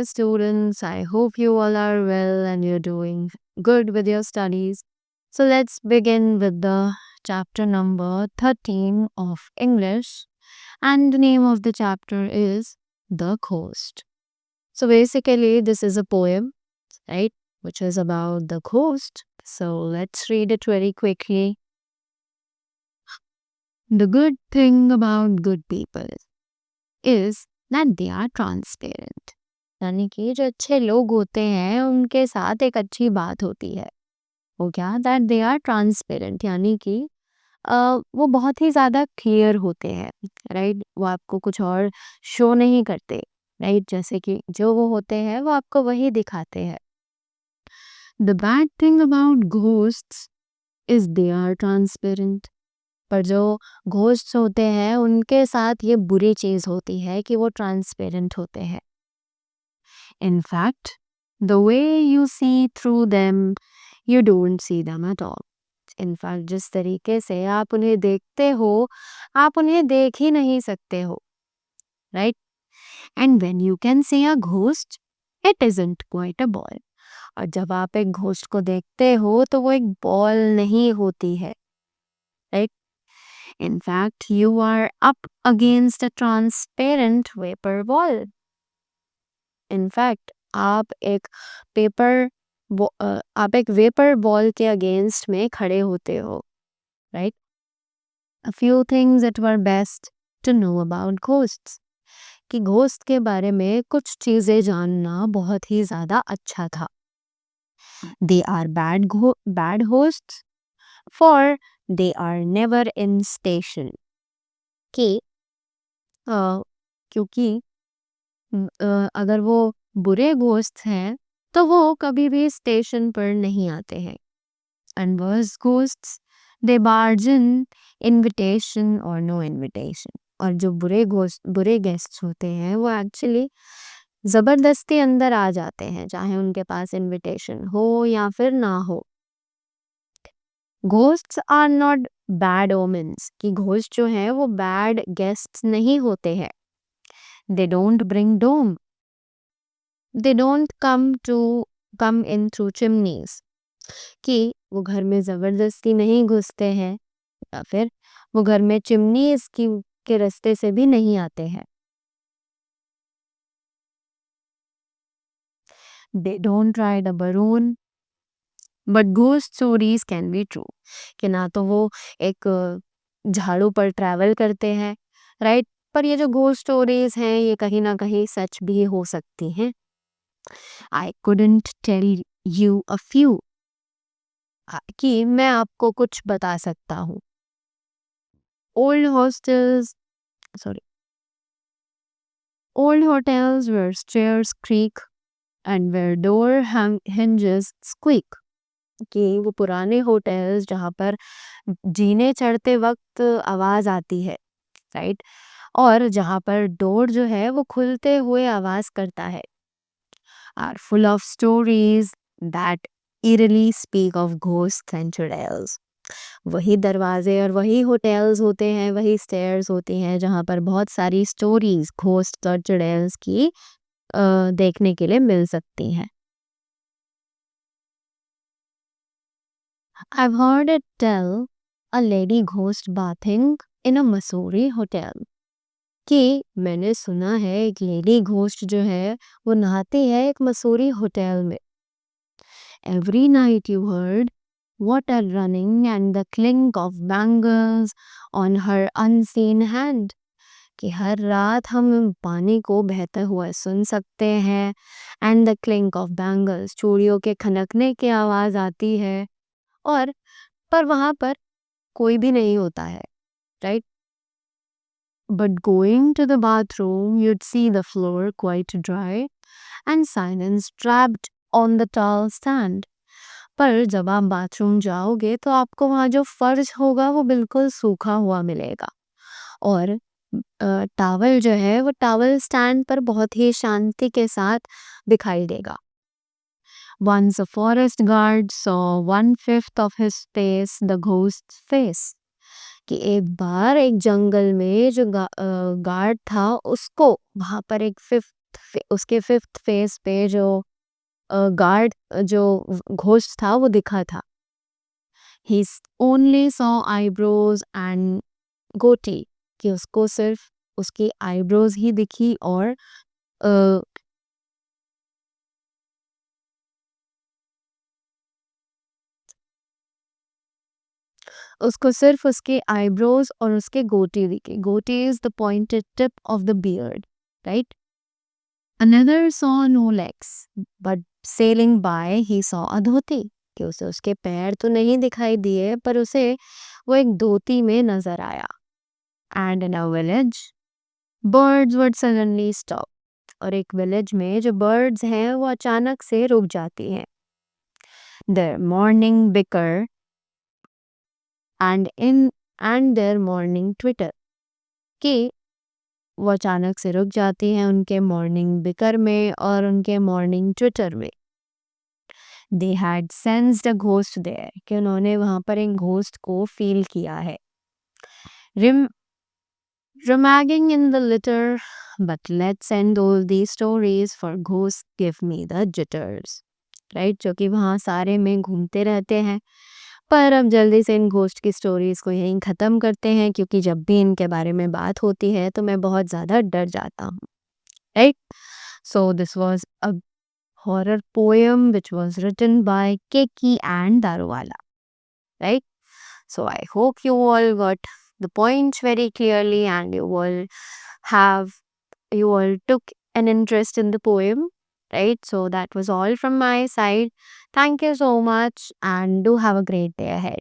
students. I hope you all are well and you're doing good with your studies. So let's begin with the chapter number 13 of English. And the name of the chapter is The Ghost. So basically, this is a poem, right? Which is about the ghost. So let's read it very quickly. The good thing about good people is that they are transparent. यानी कि जो अच्छे लोग होते हैं उनके साथ एक अच्छी बात होती है वो क्या दैट दे आर ट्रांसपेरेंट यानी कि वो बहुत ही ज़्यादा क्लियर होते हैं राइट वो आपको कुछ और शो नहीं करते राइट जैसे कि जो वो होते हैं वो आपको वही दिखाते हैं the bad thing about ghosts is they are transparent पर जो घोस्ट्स होते हैं उनके साथ ये बुरी चीज़ होती है कि वो ट्रांसपेरेंट होते हैं In fact, the way you see through them, you don't see them at all. In fact, जिस तरीके से आप उन्हें देखते हो, आप उन्हें देख ही नहीं सकते हो, right? And when you can see a ghost, it isn't quite a ball. और जब आप एक घोस्ट को देखते हो, तो वो एक बॉल नहीं होती है, right? In fact, you are up against a transparent vapor ball. In fact, paper आप एक वेपर बॉल के अगेंस्ट में खड़े होते हो right a few things that were best to know about ghosts कि घोस्ट के बारे में कुछ चीजें जानना बहुत ही ज्यादा अच्छा था they are bad hosts for they are never in station कि क्योंकि अगर वो बुरे घोस्ट हैं तो वो कभी भी स्टेशन पर नहीं आते हैं and worse ghosts they barge in invitation or no invitation और जो बुरे गेस्ट्स होते हैं वो एक्चुअली जबरदस्ती अंदर आ जाते हैं चाहे उनके पास इनविटेशन हो या फिर ना हो ghosts are not bad omens कि घोस्ट जो है वो बैड गेस्ट्स नहीं होते हैं they don't bring doom they don't come in through chimneys कि वो घर में जबरदस्ती नहीं घुसते हैं या फिर वो घर में चिमनीज के रास्ते से भी नहीं आते हैं they don't ride a balloon but ghost stories can be true कि ना तो वो एक झाड़ू पर ट्रैवल करते हैं राइट पर ये जो घोस्ट स्टोरीज हैं ये कहीं ना कहीं सच भी हो सकती हैं I couldn't tell you a few कि मैं आपको कुछ बता सकता हूँ old hostels sorry old hotels where stairs creak and where door hinges squeak कि वो पुराने होटल्स जहाँ पर जीने चढ़ते वक्त आवाज आती है राइट और जहाँ पर डोर जो है वो खुलते हुए आवाज करता है are full of stories that eerily speak of ghosts and churels वही दरवाजे और वही होटल्स होते हैं वही स्टेयर्स होती हैं जहाँ पर बहुत सारी स्टोरीज घोस्ट और चुड़ैल्स की देखने के लिए मिल सकती हैं I've heard it tell a lady ghost bathing in a Mussoorie hotel कि मैंने सुना है एक लेडी घोस्ट जो है वो नहाती है एक मसूरी होटल में Every night you heard water running and the clink of bangles on her unseen hand कि हर रात हम पानी को बहते हुए सुन सकते हैं and the clink of bangles चूड़ियों के खनकने की आवाज आती है और पर वहां पर कोई भी नहीं होता है right But going to the bathroom, you'd see the floor quite dry and silence trapped on the towel stand. पर जब आप बाथरूम जाओगे तो आपको वहाँ जो फर्श होगा वो बिल्कुल सूखा हुआ मिलेगा और टावल जो है वो टावल स्टैंड पर बहुत ही शांति के साथ दिखाई देगा Once a forest guard saw 1/5 of his face the ghost's face कि एक बार एक जंगल में जो गार्ड था उसको वहां पर एक 5th उसके फिफ्थ फेस पे जो गार्ड जो घोस्ट था वो दिखा था. ही ओनली सॉ आईब्रोज एंड गोटी, कि उसको सिर्फ उसकी आईब्रोज ही दिखी और अ, उसको सिर्फ उसके आईब्रोज और उसके गोटी दिखे. गोटी is the pointed tip of the beard, right. Another saw no legs, but sailing by he saw a धोती, कि उसे उसके पैर तो नहीं दिखाई दिए पर उसे वो एक धोती में नजर आया. And in a village, birds would suddenly stop. और एक विलेज में जो बर्ड्स हैं वो अचानक से रुक जाती हैं. Their morning bicker and their morning twitter, कि वो अचानक से रुक जाती हैं उनके मॉर्निंग बिकर में और उनके मॉर्निंग ट्विटर में. They had sensed a ghost there, कि उन्होंने वहां पर एक घोस्ट को फील किया है. रिम Rummaging in the litter, but let's end all these stories for ghosts give me the jitters. Right, जो कि वहाँ सारे में घूमते रहते हैं. पर अब जल्दी से इन घोस्ट की स्टोरीज को यहीं ख़त्म करते हैं, क्योंकि जब भी इनके बारे में बात होती है तो मैं बहुत ज़्यादा डर जाता हूँ. Right. So this was a horror poem which was written by Keki and Daruwala. Right? So I hope you all got the points very clearly and you all took an interest in the poem. Right? So that was all from my side. Thank you so much and do have a great day ahead.